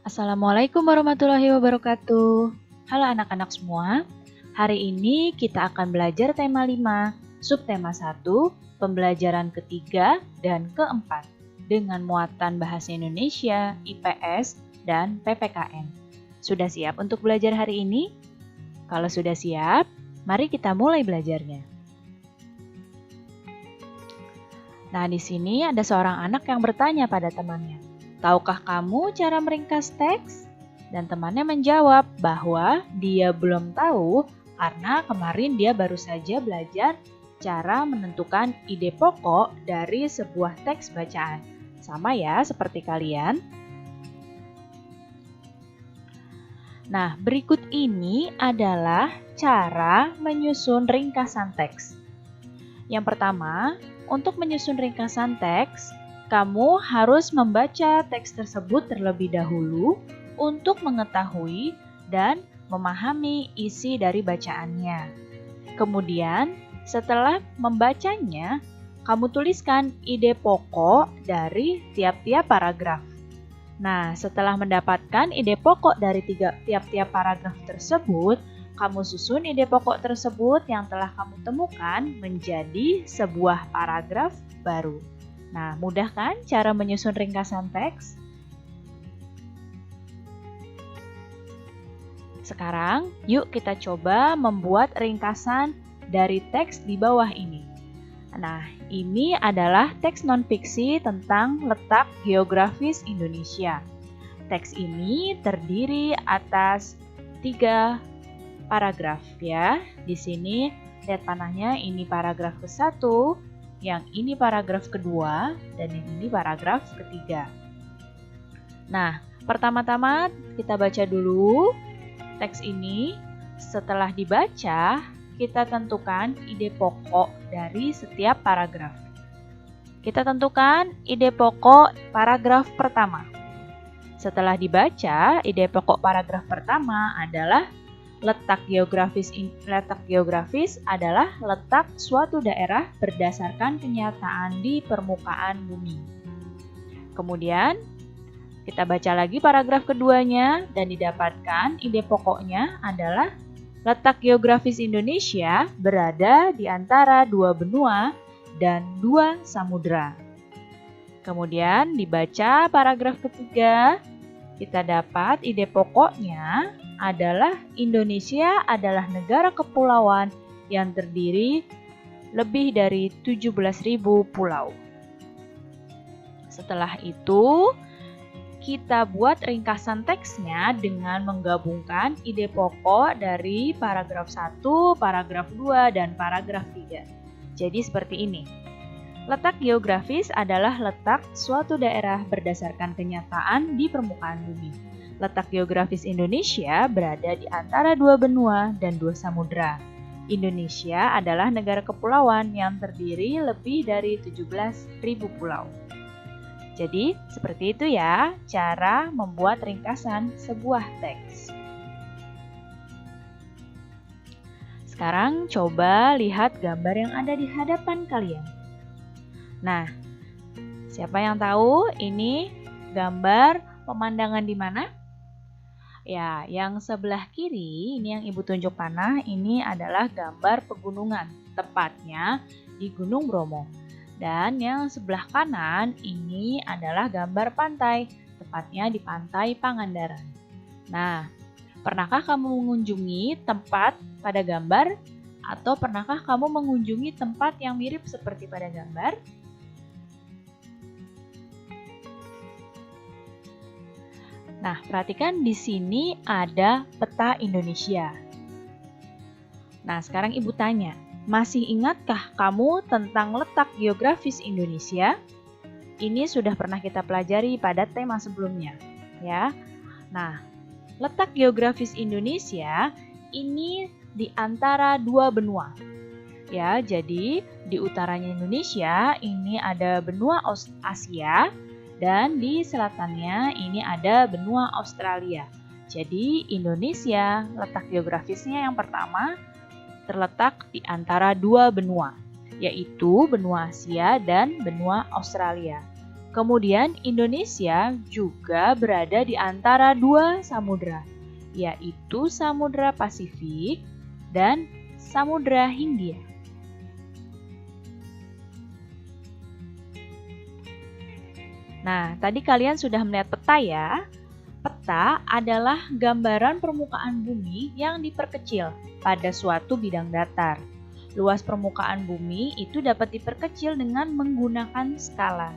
Assalamualaikum warahmatullahi wabarakatuh. Halo anak-anak semua. Hari ini kita akan belajar tema 5, subtema 1, pembelajaran ketiga dan keempat dengan muatan bahasa Indonesia, IPS, dan PPKN. Sudah siap untuk belajar hari ini? Kalau sudah siap, mari kita mulai belajarnya. Nah, di sini ada seorang anak yang bertanya pada temannya, "Tahukah kamu cara meringkas teks?" Dan temannya menjawab bahwa dia belum tahu karena kemarin dia baru saja belajar cara menentukan ide pokok dari sebuah teks bacaan. Sama ya seperti kalian. Nah, berikut ini adalah cara menyusun ringkasan teks. Yang pertama, untuk menyusun ringkasan teks, kamu harus membaca teks tersebut terlebih dahulu untuk mengetahui dan memahami isi dari bacaannya. Kemudian, setelah membacanya, kamu tuliskan ide pokok dari tiap-tiap paragraf. Nah, setelah mendapatkan ide pokok dari tiap-tiap paragraf tersebut, kamu susun ide pokok tersebut yang telah kamu temukan menjadi sebuah paragraf baru. Nah, mudah kan cara menyusun ringkasan teks? Sekarang, yuk kita coba membuat ringkasan dari teks di bawah ini. Nah, ini adalah teks non-fiksi tentang letak geografis Indonesia. Teks ini terdiri atas 3 paragraf ya. Di sini lihat panahnya, ini paragraf ke-1, yang ini paragraf kedua, dan yang ini paragraf ketiga. Nah, pertama-tama kita baca dulu teks ini. Setelah dibaca, kita tentukan ide pokok dari setiap paragraf. Kita tentukan ide pokok paragraf pertama. Setelah dibaca, ide pokok paragraf pertama adalah letak geografis adalah letak suatu daerah berdasarkan kenyataan di permukaan bumi. Kemudian, kita baca lagi paragraf keduanya dan didapatkan ide pokoknya adalah letak geografis Indonesia berada di antara 2 benua dan 2 samudra. Kemudian dibaca paragraf ketiga, kita dapat ide pokoknya adalah Indonesia adalah negara kepulauan yang terdiri lebih dari 17.000 pulau. Setelah itu, kita buat ringkasan teksnya dengan menggabungkan ide pokok dari paragraf 1, paragraf 2, dan paragraf 3. Jadi seperti ini. Letak geografis adalah letak suatu daerah berdasarkan kenyataan di permukaan bumi. Letak geografis Indonesia berada di antara 2 benua dan 2 samudra. Indonesia adalah negara kepulauan yang terdiri lebih dari 17.000 pulau. Jadi, seperti itu ya cara membuat ringkasan sebuah teks. Sekarang coba lihat gambar yang ada di hadapan kalian. Nah, siapa yang tahu ini gambar pemandangan di mana? Ya, yang sebelah kiri, ini yang Ibu tunjuk panah, ini adalah gambar pegunungan, tepatnya di Gunung Bromo. Dan yang sebelah kanan, ini adalah gambar pantai, tepatnya di Pantai Pangandaran. Nah, pernahkah kamu mengunjungi tempat pada gambar? Atau pernahkah kamu mengunjungi tempat yang mirip seperti pada gambar? Nah, perhatikan di sini ada peta Indonesia. Nah, sekarang Ibu tanya, masih ingatkah kamu tentang letak geografis Indonesia? Ini sudah pernah kita pelajari pada tema sebelumnya, ya. Nah, letak geografis Indonesia ini di antara 2 benua. Ya, jadi di utaranya Indonesia ini ada benua Asia, dan di selatannya ini ada benua Australia. Jadi Indonesia letak geografisnya yang pertama terletak di antara 2 benua, yaitu benua Asia dan benua Australia. Kemudian Indonesia juga berada di antara dua samudra, yaitu Samudra Pasifik dan Samudra Hindia. Nah, tadi kalian sudah melihat peta ya. Peta adalah gambaran permukaan bumi yang diperkecil pada suatu bidang datar. Luas permukaan bumi itu dapat diperkecil dengan menggunakan skala.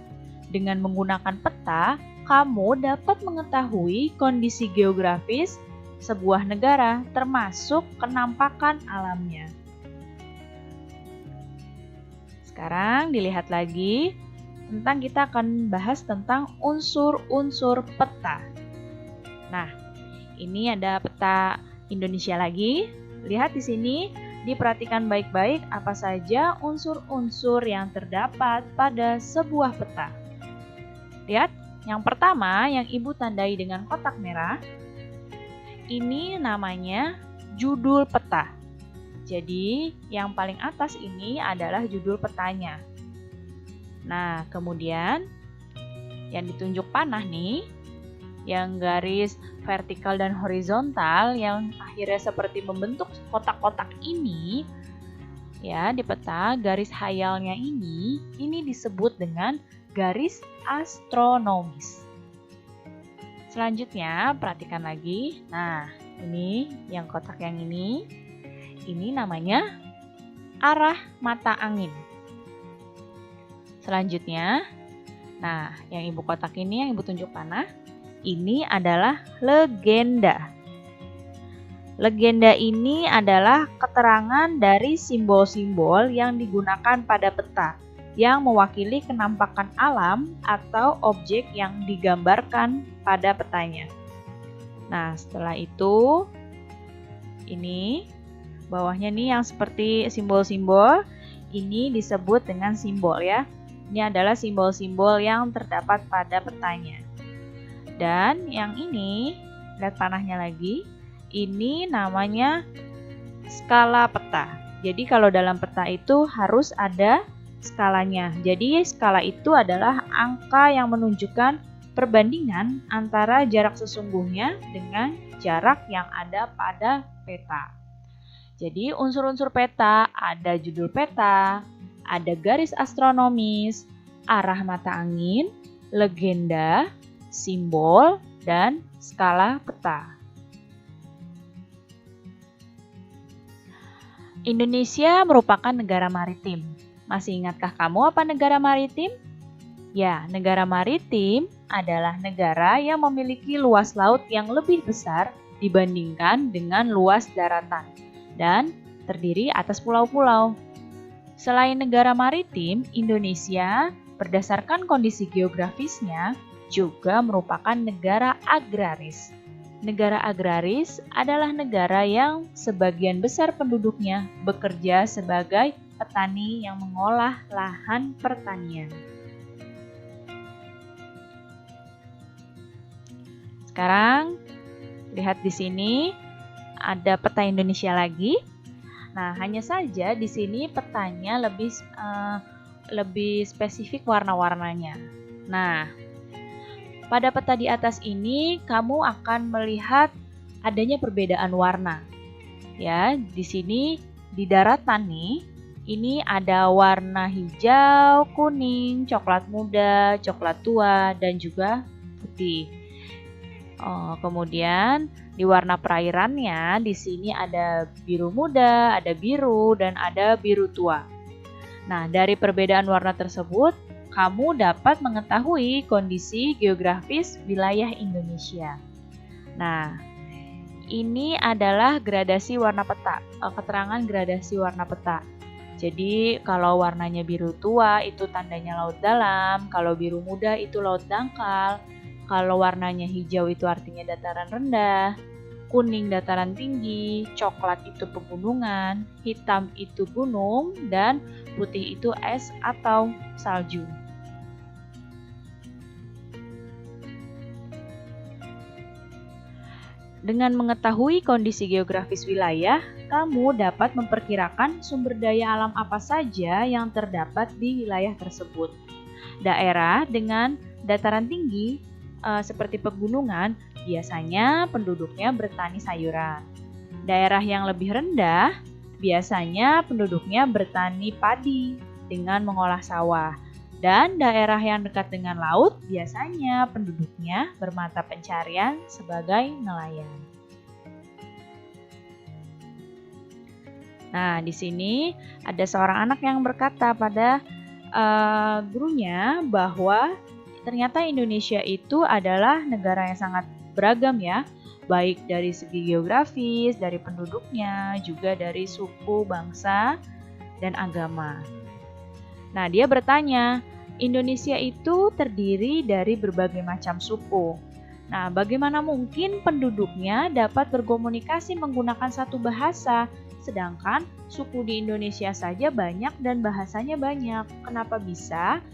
Dengan menggunakan peta, kamu dapat mengetahui kondisi geografis sebuah negara, termasuk kenampakan alamnya. Sekarang dilihat lagi, kita akan bahas tentang unsur-unsur peta. Nah, ini ada peta Indonesia lagi. Lihat di sini, diperhatikan baik-baik apa saja unsur-unsur yang terdapat pada sebuah peta. Lihat, yang pertama yang Ibu tandai dengan kotak merah, ini namanya judul peta. Jadi, yang paling atas ini adalah judul petanya. Nah, kemudian yang ditunjuk panah nih, yang garis vertikal dan horizontal yang akhirnya seperti membentuk kotak-kotak ini, ya di peta garis hayalnya ini disebut dengan garis astronomis. Selanjutnya, perhatikan lagi. Nah, ini yang kotak yang ini namanya arah mata angin. Selanjutnya, nah yang Ibu kotak ini, yang Ibu tunjuk panah, ini adalah legenda. Legenda ini adalah keterangan dari simbol-simbol yang digunakan pada peta yang mewakili kenampakan alam atau objek yang digambarkan pada petanya. Nah, setelah itu ini bawahnya nih yang seperti simbol-simbol, ini disebut dengan simbol ya. Ini adalah simbol-simbol yang terdapat pada petanya. Dan yang ini, lihat panahnya lagi, ini namanya skala peta. Jadi kalau dalam peta itu harus ada skalanya. Jadi skala itu adalah angka yang menunjukkan perbandingan antara jarak sesungguhnya dengan jarak yang ada pada peta. Jadi unsur-unsur peta ada judul peta, ada garis astronomis, arah mata angin, legenda, simbol, dan skala peta. Indonesia merupakan negara maritim. Masih ingatkah kamu apa negara maritim? Ya, negara maritim adalah negara yang memiliki luas laut yang lebih besar dibandingkan dengan luas daratan dan terdiri atas pulau-pulau. Selain negara maritim, Indonesia berdasarkan kondisi geografisnya juga merupakan negara agraris. Negara agraris adalah negara yang sebagian besar penduduknya bekerja sebagai petani yang mengolah lahan pertanian. Sekarang lihat di sini ada peta Indonesia lagi. Nah, hanya saja di sini petanya lebih spesifik warna-warnanya. Nah, pada peta di atas ini kamu akan melihat adanya perbedaan warna. Ya, di sini di daratan nih, ini ada warna hijau, kuning, coklat muda, coklat tua, dan juga putih. Kemudian di warna perairannya, di sini ada biru muda, ada biru, dan ada biru tua. Nah, dari perbedaan warna tersebut, kamu dapat mengetahui kondisi geografis wilayah Indonesia. Nah, ini adalah gradasi warna peta, keterangan gradasi warna peta. Jadi, kalau warnanya biru tua itu tandanya laut dalam, kalau biru muda itu laut dangkal, kalau warnanya hijau itu artinya dataran rendah, kuning dataran tinggi, coklat itu pegunungan, hitam itu gunung, dan putih itu es atau salju. Dengan mengetahui kondisi geografis wilayah, kamu dapat memperkirakan sumber daya alam apa saja yang terdapat di wilayah tersebut. Daerah dengan dataran tinggi seperti pegunungan, biasanya penduduknya bertani sayuran. Daerah yang lebih rendah, biasanya penduduknya bertani padi dengan mengolah sawah. Dan daerah yang dekat dengan laut, biasanya penduduknya bermata pencarian sebagai nelayan. Nah, di sini ada seorang anak yang berkata pada gurunya bahwa ternyata Indonesia itu adalah negara yang sangat beragam ya, baik dari segi geografis, dari penduduknya, juga dari suku, bangsa, dan agama. Nah, dia bertanya, Indonesia itu terdiri dari berbagai macam suku. Nah, bagaimana mungkin penduduknya dapat berkomunikasi menggunakan satu bahasa, sedangkan suku di Indonesia saja banyak dan bahasanya banyak? Kenapa bisa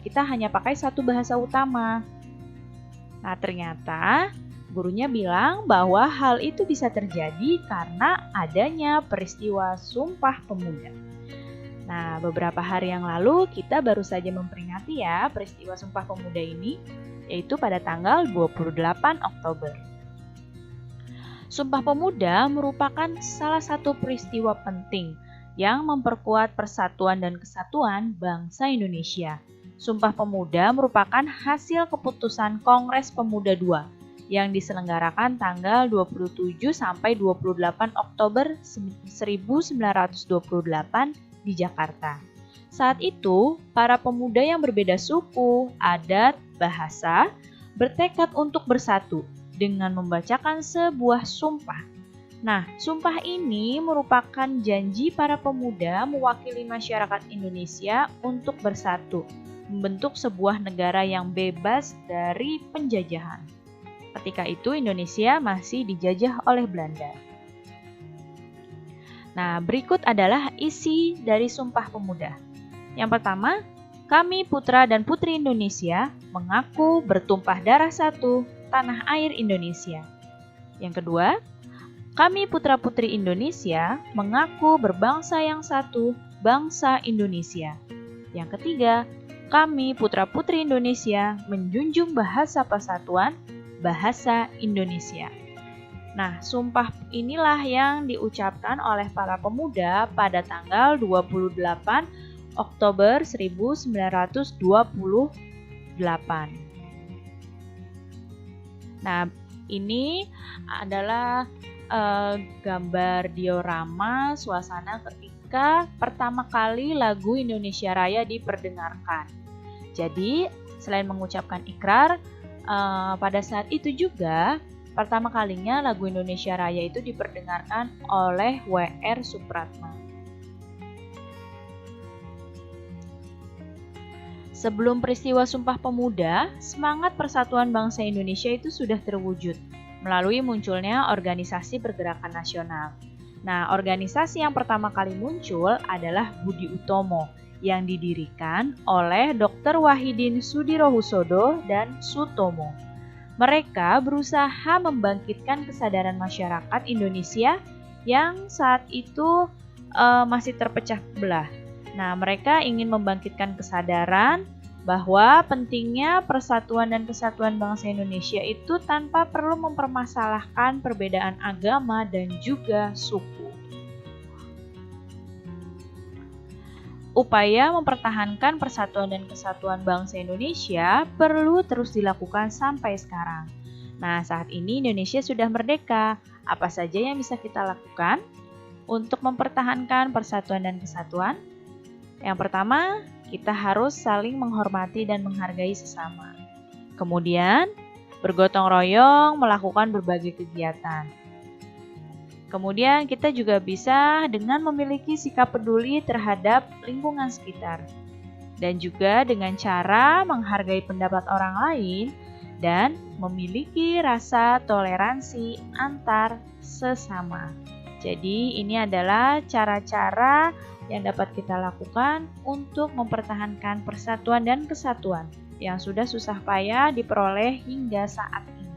kita hanya pakai satu bahasa utama? Nah, ternyata gurunya bilang bahwa hal itu bisa terjadi karena adanya peristiwa Sumpah Pemuda. Nah, beberapa hari yang lalu kita baru saja memperingati ya peristiwa Sumpah Pemuda ini, yaitu pada tanggal 28 Oktober. Sumpah Pemuda merupakan salah satu peristiwa penting yang memperkuat persatuan dan kesatuan bangsa Indonesia. Sumpah Pemuda merupakan hasil keputusan Kongres Pemuda II yang diselenggarakan tanggal 27 sampai 28 Oktober 1928 di Jakarta. Saat itu, para pemuda yang berbeda suku, adat, bahasa, bertekad untuk bersatu dengan membacakan sebuah sumpah. Nah, sumpah ini merupakan janji para pemuda mewakili masyarakat Indonesia untuk bersatu, membentuk sebuah negara yang bebas dari penjajahan. Ketika itu Indonesia masih dijajah oleh Belanda. Nah, berikut adalah isi dari Sumpah Pemuda. Yang pertama, kami putra dan putri Indonesia mengaku bertumpah darah satu, tanah air Indonesia. Yang kedua, kami putra-putri Indonesia mengaku berbangsa yang satu, bangsa Indonesia. Yang ketiga, kami putra-putri Indonesia menjunjung bahasa persatuan, bahasa Indonesia. Nah, sumpah inilah yang diucapkan oleh para pemuda pada tanggal 28 Oktober 1928. Nah, ini adalah gambar diorama suasana ketika pertama kali lagu Indonesia Raya diperdengarkan. Jadi, selain mengucapkan ikrar, pada saat itu juga pertama kalinya lagu Indonesia Raya itu diperdengarkan oleh W.R. Supratman. Sebelum peristiwa Sumpah Pemuda, semangat persatuan bangsa Indonesia itu sudah terwujud melalui munculnya organisasi pergerakan nasional. Nah, organisasi yang pertama kali muncul adalah Budi Utomo yang didirikan oleh Dr. Wahidin Sudirohusodo dan Sutomo. Mereka berusaha membangkitkan kesadaran masyarakat Indonesia yang saat itu masih terpecah belah. Nah, mereka ingin membangkitkan kesadaran bahwa pentingnya persatuan dan kesatuan bangsa Indonesia itu tanpa perlu mempermasalahkan perbedaan agama dan juga suku. Upaya mempertahankan persatuan dan kesatuan bangsa Indonesia perlu terus dilakukan sampai sekarang. Nah, saat ini Indonesia sudah merdeka. Apa saja yang bisa kita lakukan untuk mempertahankan persatuan dan kesatuan? Yang pertama, kita harus saling menghormati dan menghargai sesama. Kemudian, bergotong royong melakukan berbagai kegiatan. Kemudian kita juga bisa dengan memiliki sikap peduli terhadap lingkungan sekitar. Dan juga dengan cara menghargai pendapat orang lain dan memiliki rasa toleransi antar sesama. Jadi ini adalah cara-cara yang dapat kita lakukan untuk mempertahankan persatuan dan kesatuan yang sudah susah payah diperoleh hingga saat ini.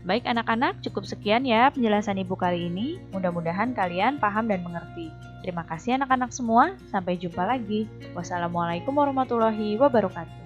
Baik anak-anak, cukup sekian ya penjelasan Ibu kali ini. Mudah-mudahan kalian paham dan mengerti. Terima kasih anak-anak semua, sampai jumpa lagi. Wassalamualaikum warahmatullahi wabarakatuh.